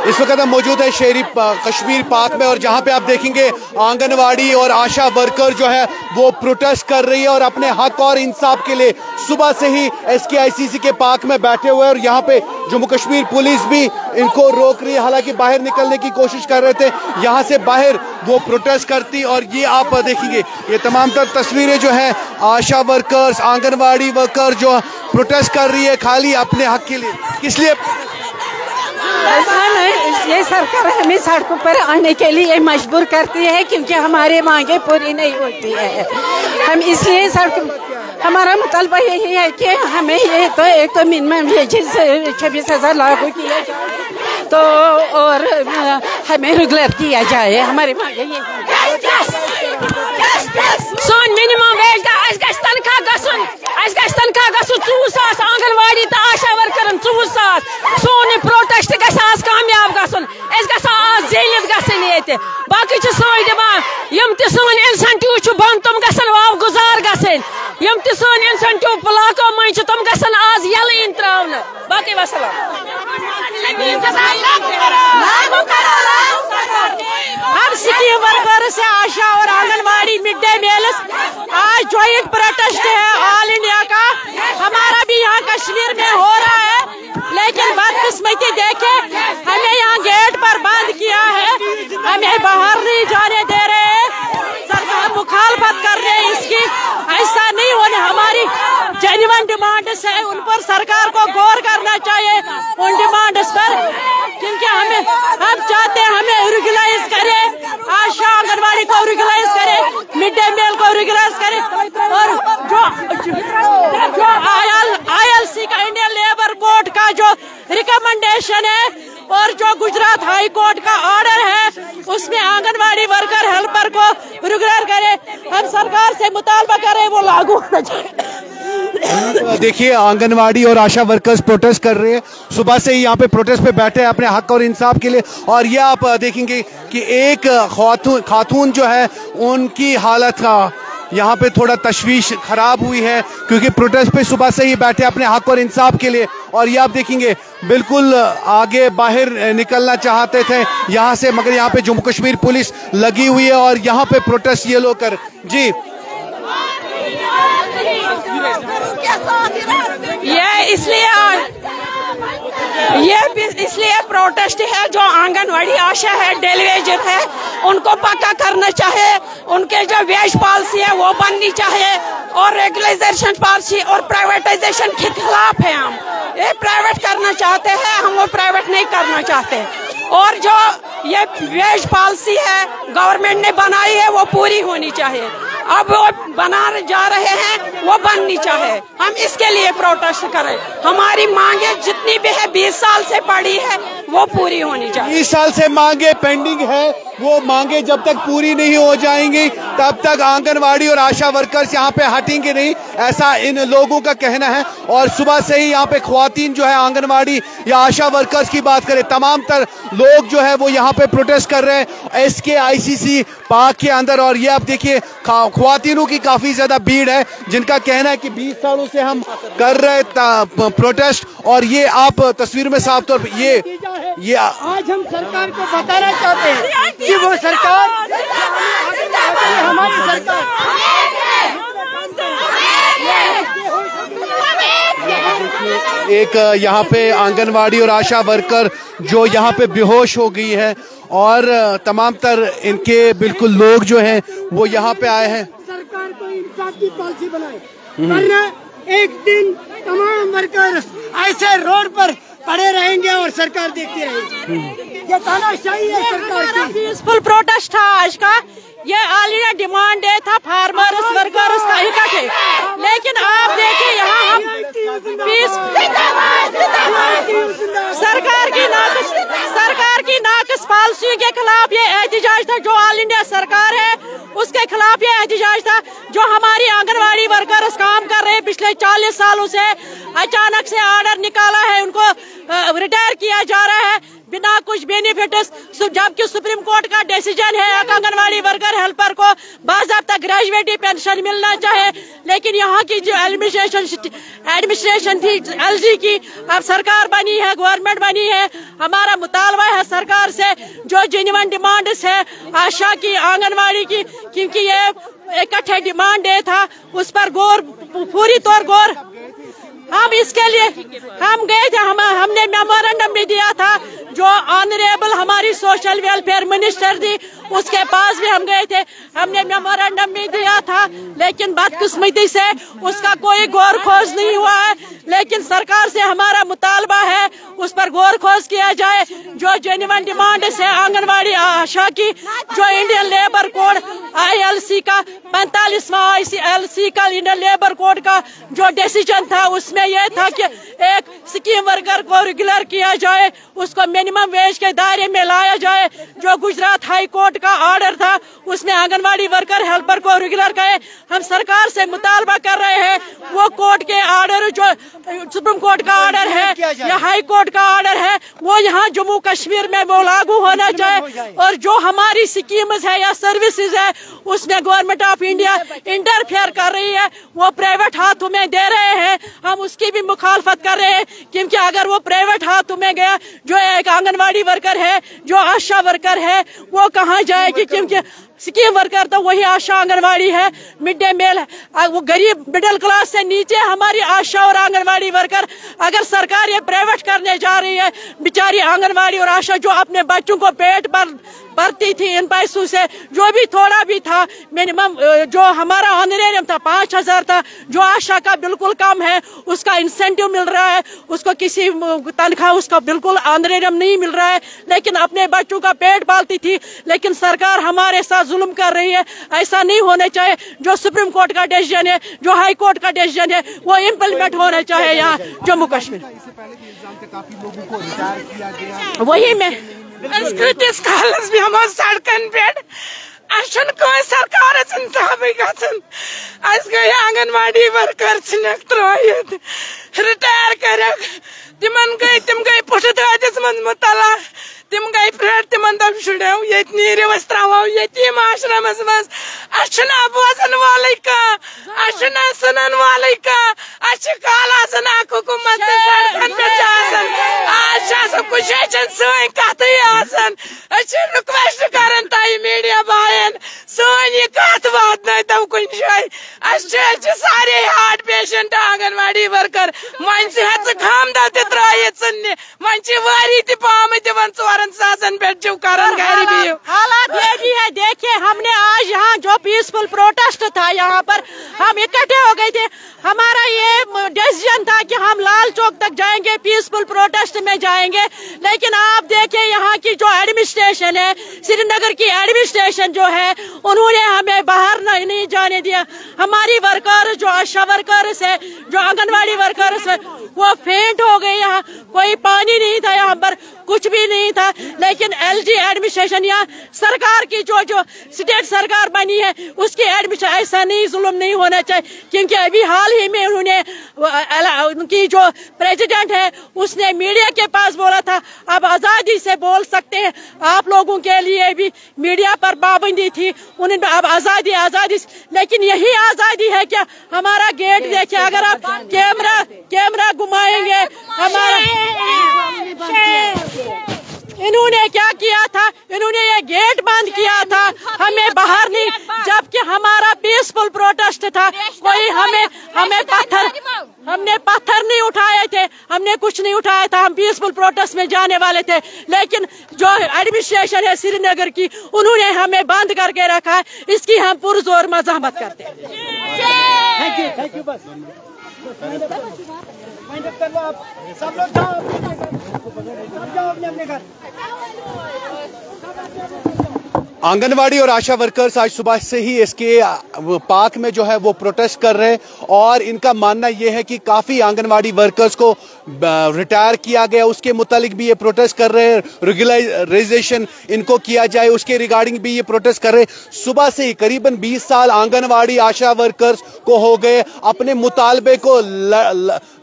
इस वक्त हम मौजूद है शेरी कश्मीर पार्क में और जहां पे आप देखेंगे आंगनवाड़ी और आशा वर्कर जो है वो प्रोटेस्ट कर रही है और अपने हक और इंसाफ के लिए सुबह से ही SKICC के पार्क में बैठे हुए हैं। और यहाँ पे जम्मू कश्मीर पुलिस भी इनको रोक रही है, हालांकि बाहर निकलने की कोशिश कर रहे थे, यहाँ से बाहर वो प्रोटेस्ट करती। और ये आप देखेंगे ये तमाम तर तस्वीरें जो है आशा वर्कर्स आंगनवाड़ी वर्कर जो प्रोटेस्ट कर रही है खाली अपने हक के लिए। किस लिए? ये सरकार हमें सड़कों पर आने के लिए मजबूर करती है क्योंकि हमारे मांगे पूरी नहीं होती है। हम इसलिए हमारा मुतालबा यही है कि हमें ये तो एक तो मिनिमम वेजेस 26,000 लागू किया जाए तो और हमें रेगुलर किया जाए। हमारे मांगे ये सोन मिनिमम वेज तनख्वाह गसुन 24,000 आंगनवाड़ी तो आशा वर्करन 24,000 सोन प्रोटेस्ट गस कामयाब गसुन आज जेलित गसन बाकी सोन डिमांड यम त सोन इंसेंटिव बंद तुम गसन वाव गुजार गसन यम त सोन इंसेंटिव ब्लॉको मज तुम गसन आज यल इन त्रावन बाकी वसलाम। हर स्कीम वर्कर से आशा और आंगनवाड़ी मिड डे मील्स आज ज्वाइंट प्रोटेस्ट है ऑल इंडिया का। हमारा भी यहाँ कश्मीर में हो रहा है लेकिन बदकिस्मती देखे हमें यहाँ गेट पर बंद किया है, हमें बाहर नहीं जाने दे रहे हैं। सरकार मुखालफत कर रहे हैं इसकी, ऐसा नहीं होने। हमारी जेन्युइन डिमांड्स है, उन पर सरकार को गौर करना चाहिए उन डिमांड्स पर, क्योंकि हम चाहते हैं हमें रेगुलाइज करे, आशा आंगनवाड़ी को रेगुलाइज करे, मिड डे मील को रेगुलाइज करे और जो ILC का इंडियन लेबर कोर्ट का जो रिकमेंडेशन है और जो गुजरात हाई कोर्ट का ऑर्डर है उसमें आंगनवाड़ी वर्कर हेल्पर को रेगुलर करे। हम सरकार से मुतालबा करें वो लागू होना चाहिए। देखिए आंगनवाड़ी और आशा वर्कर्स प्रोटेस्ट कर रहे हैं, सुबह से ही यहाँ पे प्रोटेस्ट पे बैठे हैं अपने हक और इंसाफ के लिए। और ये आप देखेंगे कि एक खातून जो है उनकी हालत का यहाँ पे थोड़ा तशवीश खराब हुई है क्योंकि प्रोटेस्ट पे सुबह से ही बैठे अपने हक और इंसाफ के लिए। और ये आप देखेंगे बिल्कुल आगे बाहर निकलना चाहते थे यहाँ से, मगर यहाँ पे जम्मू कश्मीर पुलिस लगी हुई है और यहाँ पे प्रोटेस्ट ये लोग कर जी ये इसलिए प्रोटेस्ट है जो आंगनवाड़ी आशा है डेलीवेजन है उनको पक्का करना चाहिए, उनके जो वेज पॉलिसी है वो बननी चाहिए और रेगुलाइजेशन पॉलिसी और प्राइवेटाइजेशन के खिलाफ है। हम ये प्राइवेट करना चाहते हैं, हम वो प्राइवेट नहीं करना चाहते। और जो ये वेज पॉलिसी है गवर्नमेंट ने बनाई है वो पूरी होनी चाहिए, अब वो बनाने जा रहे हैं वो बननी चाहिए। हम इसके लिए प्रोटेस्ट करें, हमारी मांगे जितनी भी है 20 साल से पड़ी है वो पूरी होनी चाहिए। 20 साल से मांगे पेंडिंग है, वो मांगे जब तक पूरी नहीं हो जाएंगी तब तक आंगनवाड़ी और आशा वर्कर्स यहाँ पे हटेंगे नहीं, ऐसा इन लोगों का कहना है। और सुबह से ही यहाँ पे ख्वातीन जो है आंगनवाड़ी या आशा वर्कर्स की बात करें तमाम तर लोग जो है वो यहाँ पे प्रोटेस्ट कर रहे हैं SKICC पार्क के अंदर। और ये आप देखिए ख्वातीनों की काफी ज्यादा भीड़ है जिनका कहना है कि 20 सालों से हम कर रहे प्रोटेस्ट। और ये आप तस्वीर में साफ तौर पर ये आज हम सरकार को बताना चाहते हैं कि वो सरकार हमारी सरकार एक यहाँ पे आंगनवाड़ी और आशा वर्कर जो यहाँ पे बेहोश हो गई है और तमाम तर इनके बिल्कुल लोग जो हैं वो यहाँ पे आए हैं। सरकार को इंसाफ की पॉलिसी बनाए, वरना एक दिन तमाम वर्कर्स ऐसे रोड पर पड़े रहेंगे और सरकार देखती रहेगी। ये तानाशाही है सरकार की। पीसफुल प्रोटेस्ट था आज का, ये ऑल इंडिया डिमांड डे था फार्मर्स वर्कर्स का इकट्ठे, लेकिन आप देखिए यहाँ हम सरकार की नाकस पॉलिसी के खिलाफ ये एहतजाज था। जो ऑल इंडिया सरकार है उसके खिलाफ ये एहतजाज था। जो हमारी आंगनवाड़ी वर्कर्स काम कर रहे हैं पिछले 40 सालों से, अचानक से ऑर्डर निकाला है, उनको रिटायर किया जा रहा है बिना कुछ बेनिफिट्स, जबकि सुप्रीम कोर्ट का डिसीजन है आंगनवाड़ी वर्कर हेल्पर को बाज़ाब्ता ग्रेजुएटी पेंशन मिलना चाहिए। लेकिन यहाँ की जो एडमिनिस्ट्रेशन थी एलजी की, अब सरकार बनी है, गवर्नमेंट बनी है, हमारा मुतालबा है सरकार से जो जेन्युइन डिमांड्स है आशा की, आंगनवाड़ी की, क्योंकि ये इकट्ठे डिमांड डे था, उस पर पूरी तौर गौर हम इसके लिए हम गए थे, हमने मेमोरेंडम भी दिया था जो ऑनरेबल हमारी सोशल वेलफेयर मिनिस्टर थी, उसके पास भी हम गए थे, हमने मेमोरेंडम भी दिया था, लेकिन बदकिस्मती से उसका कोई गौर खोज नहीं हुआ है। लेकिन सरकार से हमारा मुतालबा है उस पर गौर खोज किया जाए, जो जेन्युइन डिमांड है आंगनवाड़ी आशा की, जो इंडियन लेबर कोड ILC का 45वां ILC का इंडियन लेबर कोड का जो डिसीजन था उसमें यह था कि एक स्कीम वर्कर को रेगुलर किया जाए, उसको मिनिमम वेज के दायरे में लाया जाए। जो गुजरात हाई कोर्ट का ऑर्डर था उसमें आंगनवाड़ी वर्कर हेल्पर को रेगुलर करे। हम सरकार से मुतालबा कर रहे हैं वो कोर्ट के ऑर्डर, जो सुप्रीम कोर्ट का ऑर्डर है या हाई कोर्ट का ऑर्डर है, वो यहाँ जम्मू कश्मीर में वो लागू होना चाहिए। और जो हमारी स्कीम्स है या सर्विसेज है उसमें गवर्नमेंट ऑफ इंडिया इंटरफेयर कर रही है, वो प्राइवेट हाथों में दे रहे हैं, हम उसकी भी मुखालफत कर रहे हैं। क्योंकि अगर वो प्राइवेट हाथों में गया, जो एक आंगनवाड़ी वर्कर है, जो आशा वर्कर है, वो कहाँ जाएगी? क्योंकि स्कीम वर्कर तो वही आशा आंगनवाड़ी है, मिड डे मील है, वो गरीब मिडिल क्लास से नीचे हमारी आशा और आंगनवाड़ी वर्कर। अगर सरकार ये प्राइवेट करने जा रही है, बेचारी आंगनवाड़ी और आशा जो अपने बच्चों को पेट पर भरती थी इन पैसों से, जो भी थोड़ा भी था मिनिमम, जो हमारा ऑनरेरियम था 5000 था, जो आशा का बिल्कुल कम है, उसका इंसेंटिव मिल रहा है, उसको किसी तनख्वाह उसका बिल्कुल ऑनरेरियम नहीं मिल रहा है, लेकिन अपने बच्चों का पेट पालती थी। लेकिन सरकार हमारे साथ जुल्म कर रही है, ऐसा नहीं होना चाहिए। जो सुप्रीम कोर्ट का डिसीजन है, जो हाई कोर्ट का डिसीजन है, वो इम्प्लीमेंट होना चाहिए यहाँ जम्मू कश्मीर। वही में कालस भी हम सड़कन पे सरकार आंगनवाड़ी वर्कर त्रिट रिटायर कर तम गई पुट दादिस मन मुतला, तम गई फिर तिम दप शुड़ो ये नीरवस त्रो यतीम आश्रमस मज बोजन वाल सुनन वाल काल हुकूमत सड़कन पे आज कुछ सन कत रिक्वेस्ट कर मीडिया बायन सन यह कत वात तो कुछ जाए सारे हार्ट पेशेंट आंगनवाड़ी वर्कर वन खामदा त्रित वन वारी पाम दिवान 4 सासन पे हालात ये भी है। देखिए हमने आज यहाँ जो पीसफुल प्रोटेस्ट था, यहाँ पर हम इकट्ठे हो गए थे, हमारा ये डिसीजन था कि हम लाल चौक तक जाएंगे, पीसफुल प्रोटेस्ट में जाएंगे। लेकिन आप देखिए यहाँ की जो एडमिनिस्ट्रेशन है, श्रीनगर की एडमिनिस्ट्रेशन जो है, उन्होंने हमें बाहर नहीं जाने दिया। हमारी वर्कर जो आशा वर्कर्स है, जो आंगनवाड़ी वर्कर्स है, वो फेंट हो गए। यहाँ कोई पानी नहीं था, यहाँ पर कुछ भी नहीं था। लेकिन LG एडमिनिस्ट्रेशन या सरकार की जो स्टेट सरकार बनी है उसकी एडमिनिस्ट्रेशन ऐसा नहीं, जुल्म नहीं होना चाहिए। क्योंकि अभी हाल ही में उन्होंने उनकी जो प्रेसिडेंट है उसने मीडिया के पास बोला था अब आजादी से बोल सकते हैं। आप लोगों के लिए भी मीडिया पर पाबंदी थी, उन्हें अब आजादी, लेकिन यही आजादी है क्या? हमारा गेट देखिए, अगर आप कैमरा घुमाएंगे, हमारा इन्होंने क्या किया था, इन्होंने ये गेट बंद किया था, हमें बाहर नहीं, जबकि हमारा पीसफुल प्रोटेस्ट था। कोई हमने पत्थर नहीं उठाए थे, हमने कुछ नहीं उठाया था, हम पीसफुल प्रोटेस्ट में जाने वाले थे। लेकिन जो एडमिनिस्ट्रेशन है श्रीनगर की, उन्होंने हमें बंद करके रखा है, इसकी हम पुरजोर मज़ाहमत करते हैं। थैंक यू बस सब लोग जाओ अपने घर। आंगनवाड़ी और आशा वर्कर्स आज सुबह से ही इसके पार्क में जो है वो प्रोटेस्ट कर रहे हैं और इनका मानना ये है कि काफी आंगनवाड़ी वर्कर्स को रिटायर किया गया, उसके मुतालिक भी ये प्रोटेस्ट कर रहे हैं। रेगुलराइजेशन इनको किया जाए उसके रिगार्डिंग भी ये प्रोटेस्ट कर रहे हैं। सुबह से ही करीबन 20 साल आंगनवाड़ी आशा वर्कर्स को हो गए अपने मुतालबे को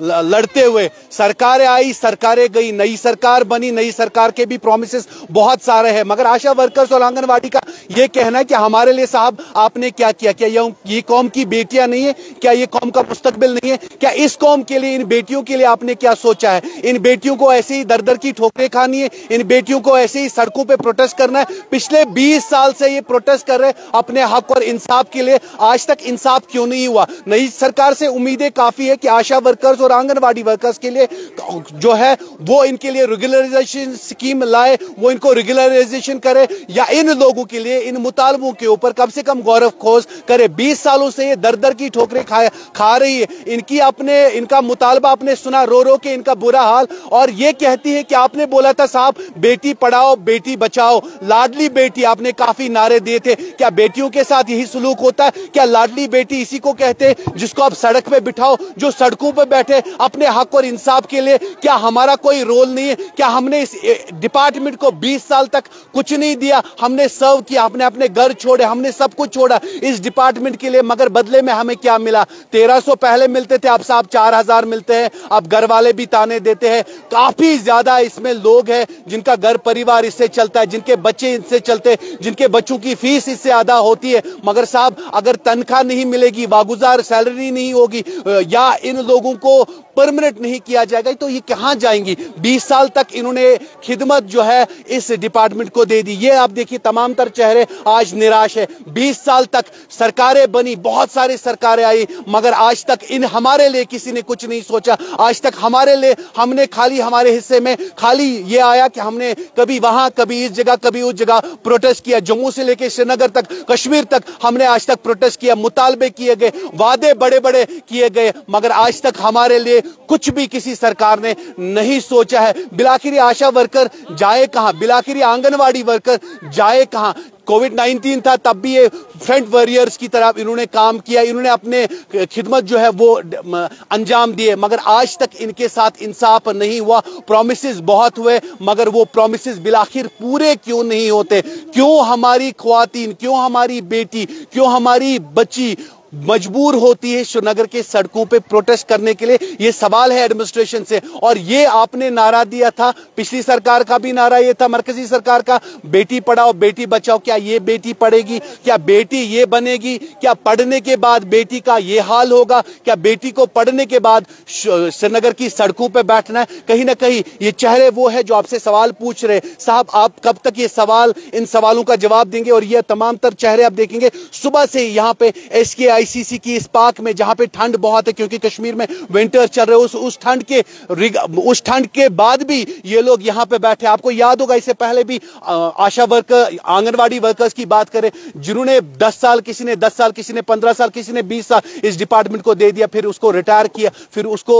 लड़ते हुए। सरकारें आई, सरकारें गई, नई सरकार बनी, नई सरकार के भी प्रॉमिसेस बहुत सारे हैं, मगर आशा वर्कर्स और आंगनवाड़ी का ये कहना है कि हमारे लिए साहब आपने क्या किया? क्या ये कौम की बेटियां नहीं है? क्या ये कौम का मुस्तकबिल नहीं है? क्या इस कौम के लिए, इन बेटियों के लिए आपने क्या सोचा है? इन बेटियों को ऐसे ही दर दर की ठोकरें खानी है? इन बेटियों को ऐसे ही सड़कों पे प्रोटेस्ट करना है? पिछले 20 साल से ये प्रोटेस्ट कर रहे अपने हक और इंसाफ के लिए, आज तक इंसाफ क्यों नहीं हुआ? नई सरकार से उम्मीदें काफी है कि आशा वर्कर्स और आंगनवाड़ी वर्कर्स के लिए जो है वो इनके लिए रेगुलराइजेशन स्कीम लाए, वो इनको रेगुलराइजेशन करे या इन लोगों के लिए, इन मुतालबों के ऊपर कम से कम गौरव खोज करे। 20 सालों से ये दर दर की ठोकरें खा रही है। इनका मुतालबा आपने सुना, रो रो के इनका बुरा हाल, और ये कहती है कि आपने बोला था साहब बेटी पढ़ाओ बेटी बचाओ, लाडली बेटी, आपने काफी नारे दिए थे। क्या बेटियों के साथ यही सलूक होता है? क्या लाडली बेटी इसी को कहते हैं जिसको आप सड़क पे बिठाओ, जो सड़कों पे बैठे अपने हक और इंसाफ के लिए? क्या हमारा कोई रोल नहीं है? क्या हमने इस डिपार्टमेंट को 20 साल तक कुछ नहीं दिया? हमने सर्व किया, हमने अपने घर छोड़े, हमने सब कुछ छोड़ा इस डिपार्टमेंट के लिए, मगर बदले में हमें क्या मिला? 1300 पहले मिलते थे, अब साहब 4000 मिलते हैं। अब घर वाले भी ताने देते हैं। काफी ज्यादा इसमें लोग हैं जिनका घर परिवार इससे चलता है, जिनके बच्चे इससे चलते हैं, जिनके बच्चों की फीस इससे अदा होती है। मगर साहब अगर तनख्वाह नहीं मिलेगी, वागुजार सैलरी नहीं होगी या इन लोगों को परमानेंट नहीं किया जाएगा तो ये कहां जाएंगी? 20 साल तक इन्होंने खिदमत जो है इस डिपार्टमेंट को दे दी। ये आप देखिए तमाम तर चेहरे आज निराश है। 20 साल तक सरकारें बनी, बहुत सारी सरकारें आई, मगर आज तक हमारे लिए किसी ने कुछ नहीं सोचा। आज तक हमारे लिए हमने खाली हमारे हिस्से में खाली ये आया कि हमने कभी वहां, कभी इस जगह, कभी उस जगह प्रोटेस्ट किया। जम्मू से लेकर श्रीनगर तक, कश्मीर तक हमने आज तक प्रोटेस्ट किया, मुतालबे किए गए, वादे बड़े बड़े किए गए, मगर आज तक हमारे लिए कुछ भी किसी सरकार ने नहीं सोचा है। बिलाखिरी आशा वर्कर जाए कहां? बिलाखिरी आंगनवाड़ी वर्कर जाए कहां? कोविड-19 था तब भी ये फ्रंट वॉरियर्स की तरह इन्होंने काम किया, इन्होंने अपने खिदमत जो है वो अंजाम दिए, मगर आज तक इनके साथ इंसाफ नहीं हुआ। प्रॉमिसेस बहुत हुए, मगर वो प्रॉमिसेस बिलाखिर पूरे क्यों नहीं होते? क्यों हमारी ख्वातीन, क्यों हमारी बेटी, क्यों हमारी बच्ची मजबूर होती है श्रीनगर के सड़कों पे प्रोटेस्ट करने के लिए? ये सवाल है एडमिनिस्ट्रेशन से। और ये आपने नारा दिया था, पिछली सरकार का भी नारा ये था, मरकजी सरकार का, बेटी पढ़ाओ बेटी बचाओ। क्या ये बेटी पढ़ेगी? क्या बेटी ये बनेगी? क्या पढ़ने के बाद बेटी का ये हाल होगा? क्या बेटी को पढ़ने के बाद श्रीनगर की सड़कों पे बैठना है? कहीं ना कहीं ये चेहरे वो है जो आपसे सवाल पूछ रहे। साहब आप कब तक ये सवाल, इन सवालों का जवाब देंगे? और ये तमाम तर चेहरे आप देखेंगे सुबह से यहाँ पे SKICC की इस पार्क में, जहां पे ठंड बहुत है क्योंकि कश्मीर में विंटर चल रहे, उस ठंड के बाद भी ये लोग यहां पे बैठे। आपको याद होगा इससे पहले भी आशा वर्कर, आंगनवाड़ी वर्कर्स की बात करें, जिन्होंने 10 साल, किसी ने 10 साल, किसी ने 15 साल, किसी ने 20 साल इस डिपार्टमेंट को दे दिया, फिर उसको रिटायर किया, फिर उसको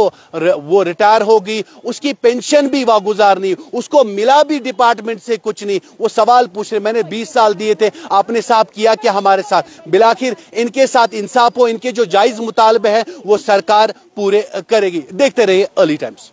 वो रिटायर हो गई, उसकी पेंशन भी वागुजार नहीं, उसको मिला भी डिपार्टमेंट से कुछ नहीं। वो सवाल पूछ रहे, मैंने 20 साल दिए थे, आपने साहब किया क्या हमारे साथ? बिलाखिर इनके साथ इंसाफ हो, इनके जो जायज मुतालबे हैं वो सरकार पूरे करेगी। देखते रहिए अर्ली टाइम्स।